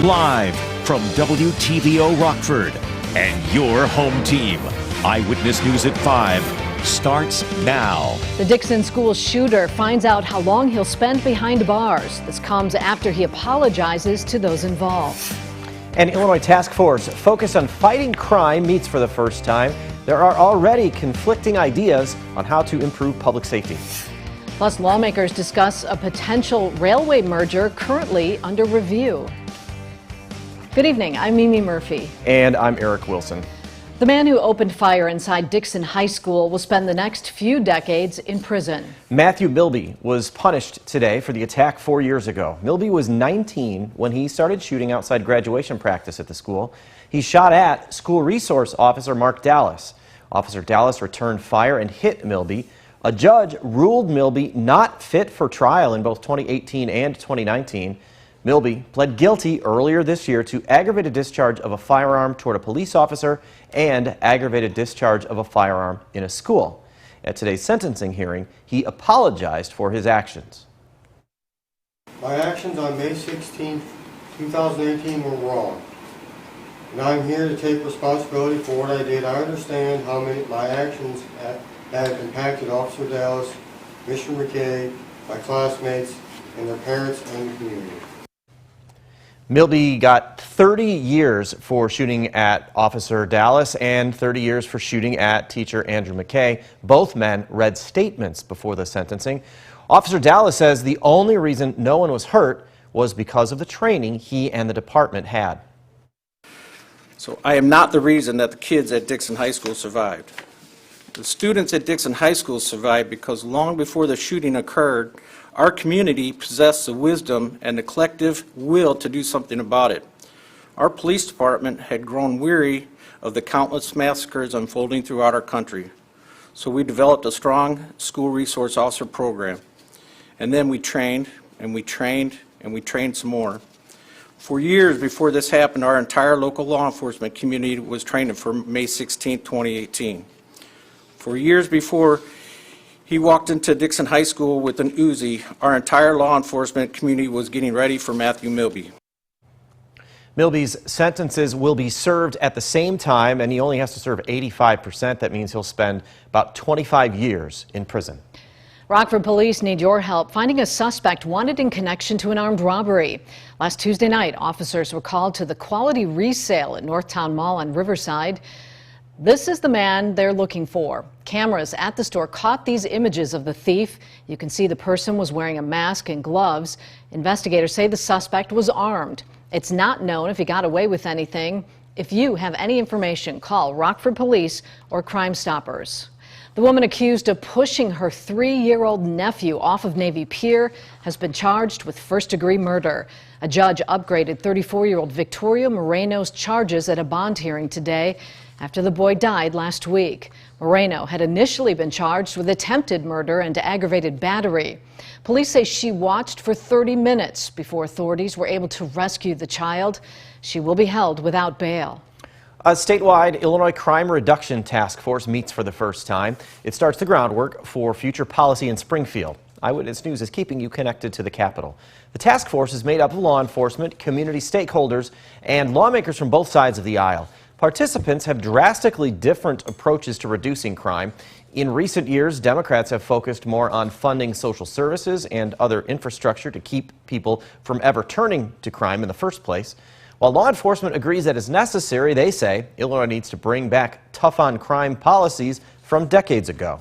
Live from WTVO Rockford and your home team. Eyewitness News at 5 starts now. The Dixon school shooter finds out how long he'll spend behind bars. This comes after he apologizes to those involved. An Illinois task force focused on fighting crime meets for the first time. There are already conflicting ideas on how to improve public safety. Plus, lawmakers discuss a potential railway merger currently under review. Good evening, I'm Mimi Murphy. And I'm Eric Wilson. The man who opened fire inside Dixon High School will spend the next few decades in prison. Matthew Milby was punished today for the attack 4 years ago. Milby was 19 when he started shooting outside graduation practice at the school. He shot at school resource officer Mark Dallas. Officer Dallas returned fire and hit Milby. A judge ruled Milby not fit for trial in both 2018 and 2019. Milby pled guilty earlier this year to aggravated discharge of a firearm toward a police officer and aggravated discharge of a firearm in a school. At today's sentencing hearing, he apologized for his actions. My actions on May 16, 2018 were wrong, and I'm here to take responsibility for what I did. I understand how my actions have impacted Officer Dallas, Mr. McKay, my classmates, and their parents and the community. Milby got 30 years for shooting at Officer Dallas and 30 years for shooting at teacher Andrew McKay. Both men read statements before the sentencing. Officer Dallas says the only reason no one was hurt was because of the training he and the department had. So I am not the reason that the kids at Dixon High School survived. The students at Dixon High School survived because long before the shooting occurred, our community possessed the wisdom and the collective will to do something about it. Our police department had grown weary of the countless massacres unfolding throughout our country. So we developed a strong school resource officer program. And then we trained, and we trained, and we trained some more. For years before this happened, our entire local law enforcement community was training for May 16, 2018. For years before he walked into Dixon High School with an Uzi, our entire law enforcement community was getting ready for Matthew Milby. Milby's sentences will be served at the same time, and he only has to serve 85%. That means he'll spend about 25 years in prison. Rockford Police need your help finding a suspect wanted in connection to an armed robbery. Last Tuesday night, officers were called to the Quality Resale at Northtown Mall on Riverside. This is the man they're looking for. Cameras at the store caught these images of the thief. You can see the person was wearing a mask and gloves. Investigators say the suspect was armed. It's not known if he got away with anything. If you have any information, call Rockford Police or Crime Stoppers. The woman accused of pushing her 3-year-old nephew off of Navy Pier has been charged with first-degree murder. A judge upgraded 34-year-old Victoria Moreno's charges at a bond hearing today after the boy died last week. Moreno had initially been charged with attempted murder and aggravated battery. Police say she watched for 30 minutes before authorities were able to rescue the child. She will be held without bail. A statewide Illinois Crime Reduction Taskforce meets for the first time. It starts the groundwork for future policy in Springfield. Eyewitness News is keeping you connected to the Capitol. The task force is made up of law enforcement, community stakeholders, and lawmakers from both sides of the aisle. Participants have drastically different approaches to reducing crime. In recent years, Democrats have focused more on funding social services and other infrastructure to keep people from ever turning to crime in the first place. While law enforcement agrees that is necessary, they say Illinois needs to bring back tough-on-crime policies from decades ago.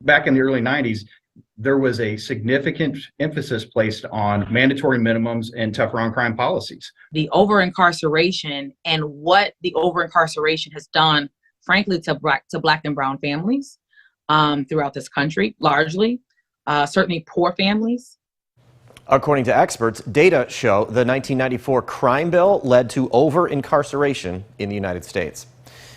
Back in the early 90s, there was a significant emphasis placed on mandatory minimums and tougher on crime policies. The over-incarceration and what the over-incarceration has done, frankly, to Black and brown families throughout this country, largely, certainly poor families. According to experts, data show the 1994 crime bill led to over-incarceration in the United States.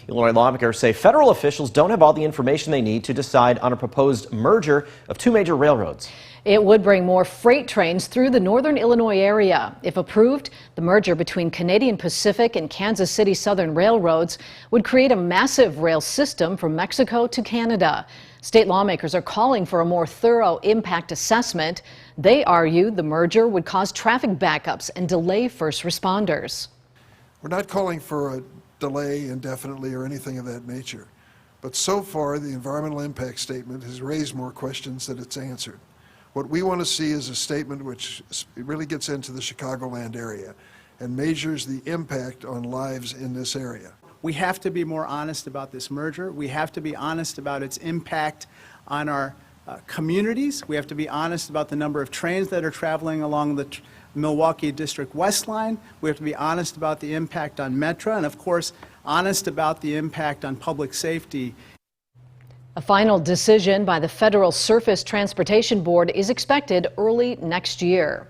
Illinois lawmakers say federal officials don't have all the information they need to decide on a proposed merger of two major railroads. It would bring more freight trains through the northern Illinois area. If approved, the merger between Canadian Pacific and Kansas City Southern Railroads would create a massive rail system from Mexico to Canada. State lawmakers are calling for a more thorough impact assessment. They argue the merger would cause traffic backups and delay first responders. We're not calling for a delay indefinitely or anything of that nature, but so far the environmental impact statement has raised more questions than it's answered. What we want to see is a statement which really gets into the Chicagoland area and measures the impact on lives in this area. We have to be more honest about this merger. We have to be honest about its impact on our communities. We have to be honest about the number of trains that are traveling along the Milwaukee District West Line. We have to be honest about the impact on Metra, and of course, honest about the impact on public safety. A final decision by the Federal Surface Transportation Board is expected early next year.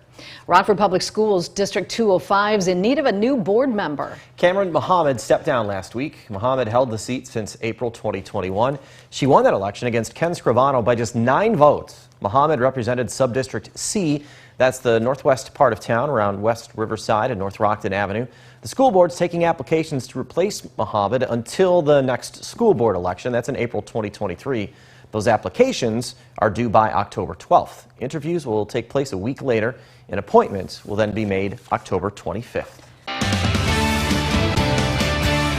Rockford Public Schools District 205 is in need of a new board member. Cameron Muhammad stepped down last week. Muhammad held the seat since April 2021. She won that election against Ken Scrivano by just 9 votes. Muhammad represented Subdistrict C. That's the northwest part of town around West Riverside and North Rockton Avenue. The school board's taking applications to replace Muhammad until the next school board election. That's in April 2023. Those applications are due by October 12th. Interviews will take place a week later, and appointments will then be made October 25th.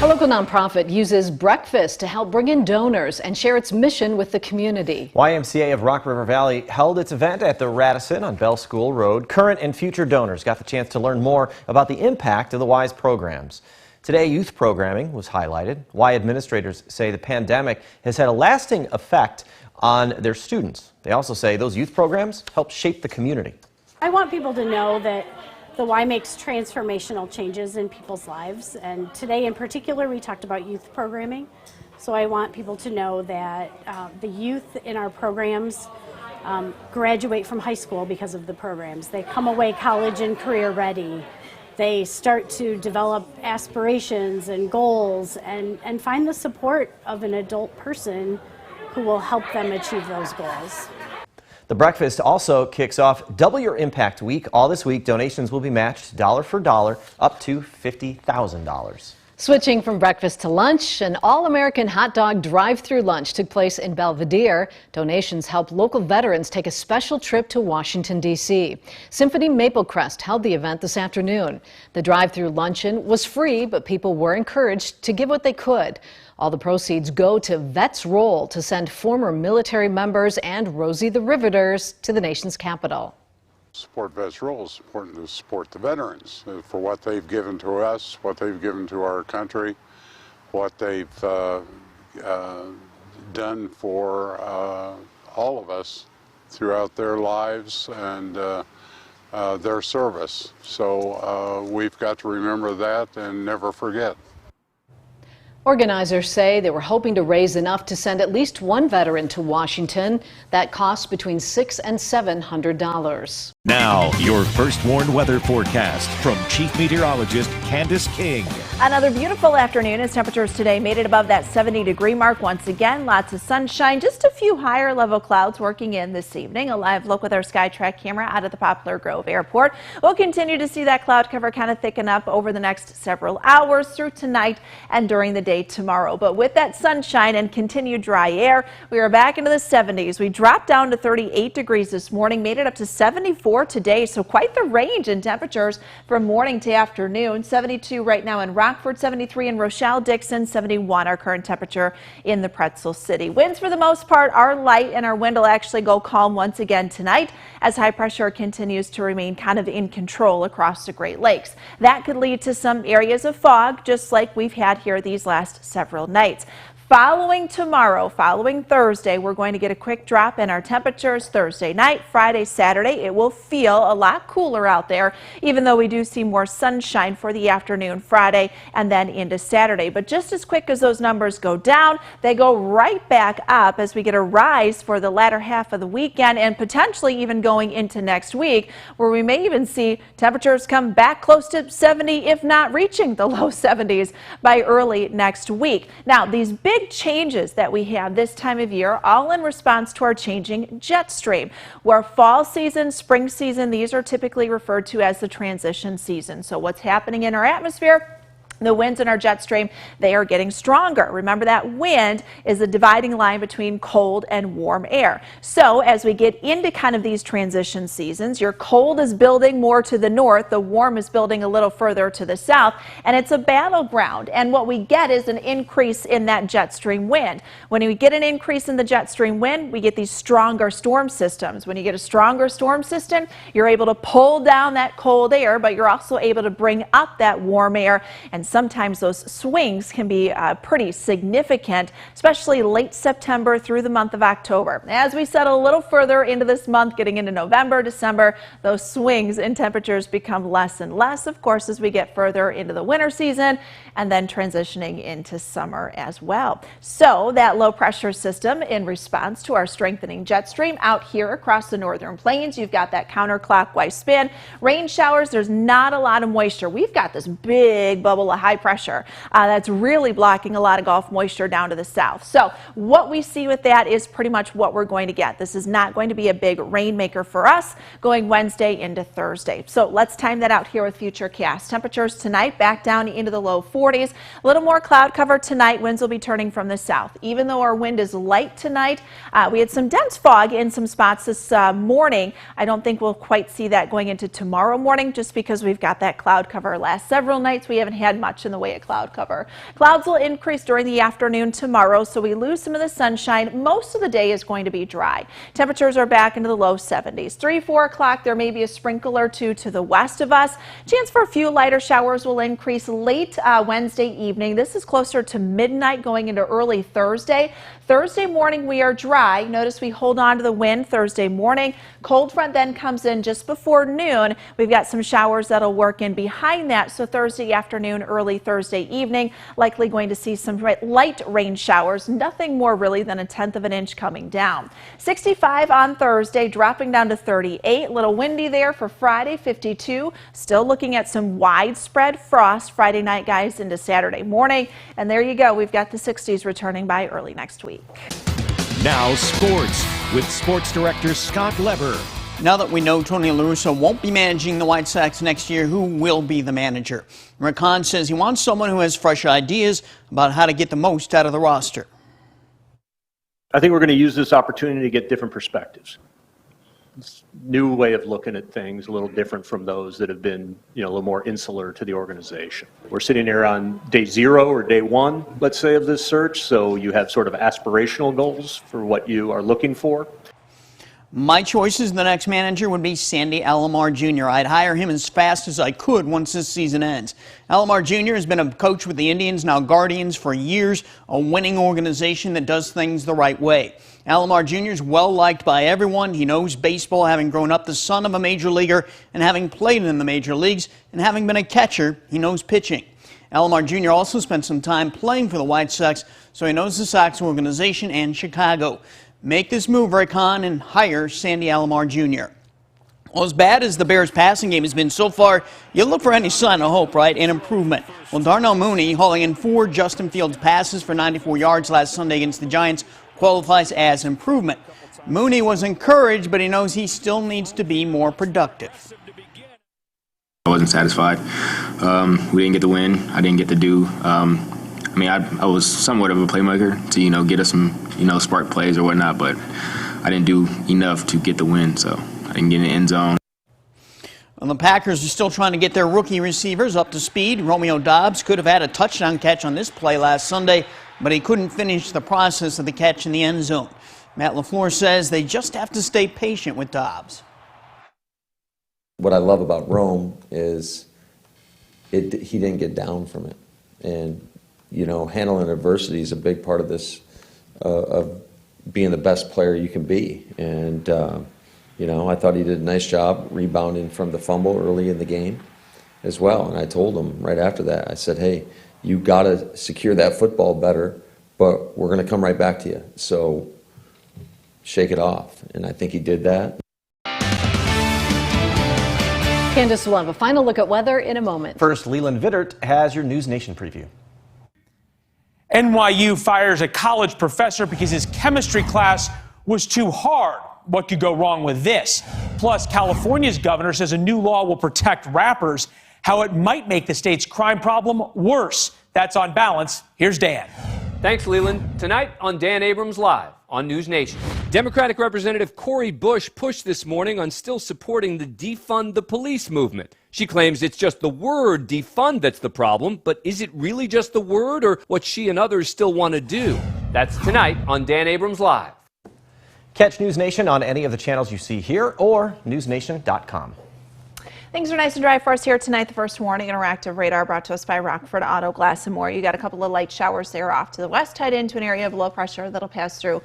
A local nonprofit uses breakfast to help bring in donors and share its mission with the community. YMCA of Rock River Valley held its event at the Radisson on Bell School Road. Current and future donors got the chance to learn more about the impact of the Y's programs. Today, youth programming was highlighted. Y administrators say the pandemic has had a lasting effect on their students. They also say those youth programs help shape the community. I want people to know that the Y makes transformational changes in people's lives, and today in particular we talked about youth programming. So I want people to know that the youth in our programs graduate from high school because of the programs. They come away college and career ready. They start to develop aspirations and goals and find the support of an adult person who will help them achieve those goals. The breakfast also kicks off Double Your Impact Week. All this week, donations will be matched dollar for dollar up to $50,000. Switching from breakfast to lunch, an all-American hot dog drive-through lunch took place in Belvidere. Donations helped local veterans take a special trip to Washington, D.C. Symphony Maplecrest held the event this afternoon. The drive-through luncheon was free, but people were encouraged to give what they could. All the proceeds go to Vets Roll to send former military members and Rosie the Riveters to the nation's capital. Support Vets Roll is important to support the veterans for what they've given to us, what they've given to our country, what they've done for all of us throughout their lives and their service. So we've got to remember that and never forget. Organizers say they were hoping to raise enough to send at least one veteran to Washington. That costs between $600 and $700. Now, your first warned weather forecast from Chief Meteorologist Candace King. Another beautiful afternoon as temperatures today made it above that 70-degree mark once again. Lots of sunshine, just a few higher level clouds working in this evening. A live look with our SkyTrack camera out of the Poplar Grove Airport. We'll continue to see that cloud cover kind of thicken up over the next several hours through tonight and during the day tomorrow. But with that sunshine and continued dry air, we are back into the 70s. We dropped down to 38 degrees this morning, made it up to 74 today, so quite the range in temperatures from morning to afternoon. 72 right now in Rockford, 73 in Rochelle, Dixon, 71 our current temperature in the Pretzel City. Winds for the most part are light, and our wind will actually go calm once again tonight as high pressure continues to remain kind of in control across the Great Lakes. That could lead to some areas of fog, just like we've had here these last several nights. Following tomorrow, following Thursday, we're going to get a quick drop in our temperatures Thursday night, Friday, Saturday. It will feel a lot cooler out there, even though we do see more sunshine for the afternoon Friday and then into Saturday. But just as quick as those numbers go down, they go right back up as we get a rise for the latter half of the weekend and potentially even going into next week, where we may even see temperatures come back close to 70, if not reaching the low 70s by early next week. Now, these big changes that we have this time of year, all in response to our changing jet stream, where fall season, spring season, these are typically referred to as the transition season. So what's happening in our atmosphere The winds in our jet stream, they are getting stronger. Remember, that wind is the dividing line between cold and warm air. So as we get into kind of these transition seasons, your cold is building more to the north, the warm is building a little further to the south, and it's a battleground. And what we get is an increase in that jet stream wind. When we get an increase in the jet stream wind, we get these stronger storm systems. When you get a stronger storm system, you're able to pull down that cold air, but you're also able to bring up that warm air. And sometimes those swings can be pretty significant, especially late September through the month of October. As we settle a little further into this month, getting into November, December, those swings in temperatures become less and less, of course, as we get further into the winter season and then transitioning into summer as well. So that low pressure system, in response to our strengthening jet stream out here across the northern plains, you've got that counterclockwise spin. Rain showers, there's not a lot of moisture. We've got this big bubble of high pressure that's really blocking a lot of Gulf moisture down to the south. So what we see with that is pretty much what we're going to get. This is not going to be a big rainmaker for us going Wednesday into Thursday. So let's time that out here with Futurecast. Temperatures tonight back down into the low 40s. A little more cloud cover tonight. Winds will be turning from the south. Even though our wind is light tonight, we had some dense fog in some spots this morning. I don't think we'll quite see that going into tomorrow morning, just because we've got that cloud cover. Last several nights we haven't had much in the way of cloud cover. Clouds will increase during the afternoon tomorrow, so we lose some of the sunshine. Most of the day is going to be dry. Temperatures are back into the low 70s. 3-4 o'clock, there may be a sprinkle or two to the west of us. Chance for a few lighter showers will increase late Wednesday evening. This is closer to midnight going into early Thursday. Thursday morning we are dry. Notice we hold on to the wind Thursday morning. Cold front then comes in just before noon. We've got some showers that'll work in behind that. So Thursday afternoon, early Thursday evening, likely going to see some light rain showers. Nothing more really than 1/10 of an inch coming down. 65 on Thursday, dropping down to 38. A little windy there for Friday, 52. Still looking at some widespread frost Friday night, guys, into Saturday morning. And there you go. We've got the 60s returning by early next week. Now sports with sports director Scott Leber. Now that we know Tony La Russa won't be managing the White Sox next year, who will be the manager? Rick Hahn says he wants someone who has fresh ideas about how to get the most out of the roster. I think we're going to use this opportunity to get different perspectives. It's a new way of looking at things, a little different from those that have been, a little more insular to the organization. We're sitting here on day 0 or day 1, let's say, of this search, so you have sort of aspirational goals for what you are looking for. My choices, the next manager would be Sandy Alomar Jr. I'd hire him as fast as I could once this season ends. Alomar Jr. has been a coach with the Indians, now Guardians, for years, a winning organization that does things the right way. Alomar Jr. is well liked by everyone. He knows baseball, having grown up the son of a major leaguer and having played in the major leagues, and having been a catcher, he knows pitching. Alomar Jr. also spent some time playing for the White Sox, so he knows the Sox organization and Chicago. Make this move, Rick Hahn, and hire Sandy Alomar Jr. Well, as bad as the Bears' passing game has been so far, you look for any sign of hope, right, and improvement. Well, Darnell Mooney, hauling in 4 Justin Fields passes for 94 yards last Sunday against the Giants, qualifies as improvement. Mooney was encouraged, but he knows he still needs to be more productive. I wasn't satisfied. We didn't get the win. I didn't get to do. I was somewhat of a playmaker to, get us some, spark plays or whatnot, but I didn't do enough to get the win, so I didn't get in the end zone. Well, the Packers are still trying to get their rookie receivers up to speed. Romeo Doubs could have had a touchdown catch on this play last Sunday, but he couldn't finish the process of the catch in the end zone. Matt LaFleur says they just have to stay patient with Doubs. What I love about Rome is he didn't get down from it. And, handling adversity is a big part of this, of being the best player you can be. And, I thought he did a nice job rebounding from the fumble early in the game as well. And I told him right after that, I said, hey, you got to secure that football better, but we're going to come right back to you. So shake it off. And I think he did that. Candace will have a final look at weather in a moment. First, Leland Vittert has your News Nation preview. NYU fires a college professor because his chemistry class was too hard. What could go wrong with this? Plus, California's governor says a new law will protect rappers. how it might make the state's crime problem worse. That's On Balance. Here's Dan. Thanks, Leland. Tonight on Dan Abrams Live on News Nation. Democratic Representative Cori Bush pushed this morning on still supporting the defund the police movement. She claims it's just the word defund that's the problem, but is it really just the word or what she and others still want to do? That's tonight on Dan Abrams Live. Catch News Nation on any of the channels you see here or newsnation.com. Things are nice and dry for us here tonight. The first warning interactive radar brought to us by Rockford Auto Glass and More. You got a couple of light showers there off to the west, tied into an area of low pressure that'll pass through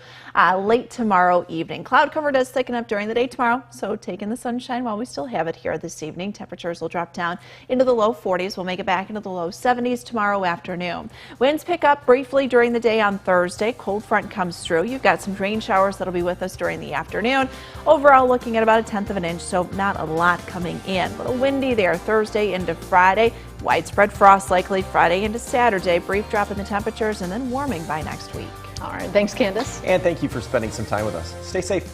late tomorrow evening. Cloud cover does thicken up during the day tomorrow, so take in the sunshine while we still have it here this evening. Temperatures will drop down into the low 40s. We'll make it back into the low 70s tomorrow afternoon. Winds pick up briefly during the day on Thursday. Cold front comes through. You've got some rain showers that'll be with us during the afternoon. Overall, looking at about 1/10 of an inch, so not a lot coming in. A little windy there Thursday into Friday. Widespread frost likely Friday into Saturday. Brief drop in the temperatures and then warming by next week. All right. Thanks, Candace. And thank you for spending some time with us. Stay safe.